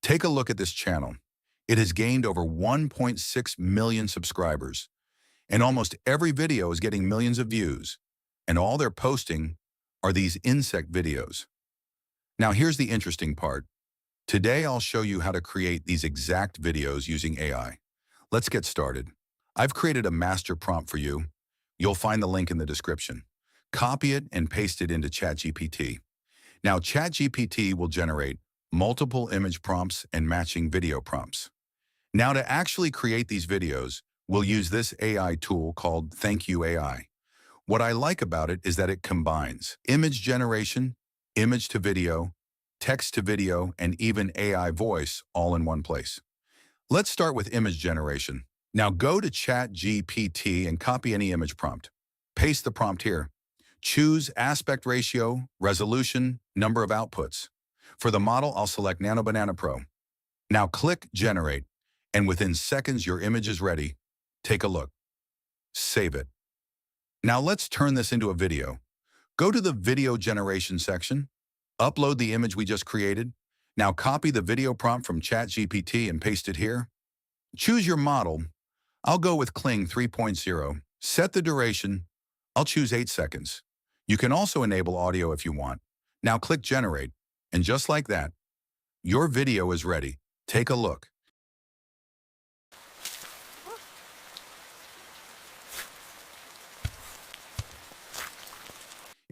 Take a look at this channel. It has gained over 1.6 million subscribers, and almost every video is getting millions of views, and all they're posting are these insect videos. Now here's the interesting part. Today I'll show you how to create these exact videos using AI. Let's get started. I've created a master prompt for you. You'll find the link in the description. Copy it and paste it into ChatGPT. Now ChatGPT will generate multiple image prompts and matching video prompts. Now to actually create these videos, we'll use this AI tool called Thank You AI. What I like about it is that it combines image generation, image to video, text to video, and even AI voice all in one place. Let's start with image generation. Now go to ChatGPT and copy any image prompt. Paste the prompt here. Choose aspect ratio, resolution, number of outputs. For the model, I'll select Nano Banana Pro. Now click Generate, and within seconds your image is ready. Take a look. Save it. Now let's turn this into a video. Go to the video generation section. Upload the image we just created. Now copy the video prompt from ChatGPT and paste it here. Choose your model. I'll go with Kling 3.0. Set the duration. I'll choose 8 seconds. You can also enable audio if you want. Now click Generate. And just like that, your video is ready. Take a look.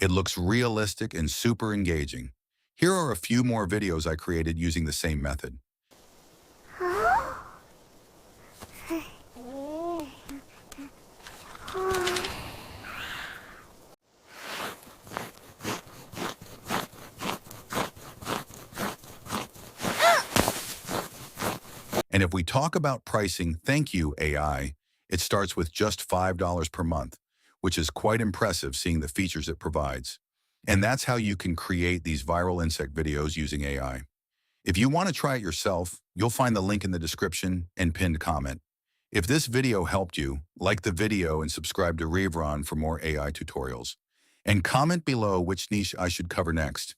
It looks realistic and super engaging. Here are a few more videos I created using the same method. And if we talk about pricing, Thank You AI, it starts with just $5 per month, which is quite impressive seeing the features it provides. And that's how you can create these viral insect videos using AI. If you want to try it yourself, you'll find the link in the description and pinned comment. If this video helped you, like the video and subscribe to Reavron for more AI tutorials. And comment below which niche I should cover next.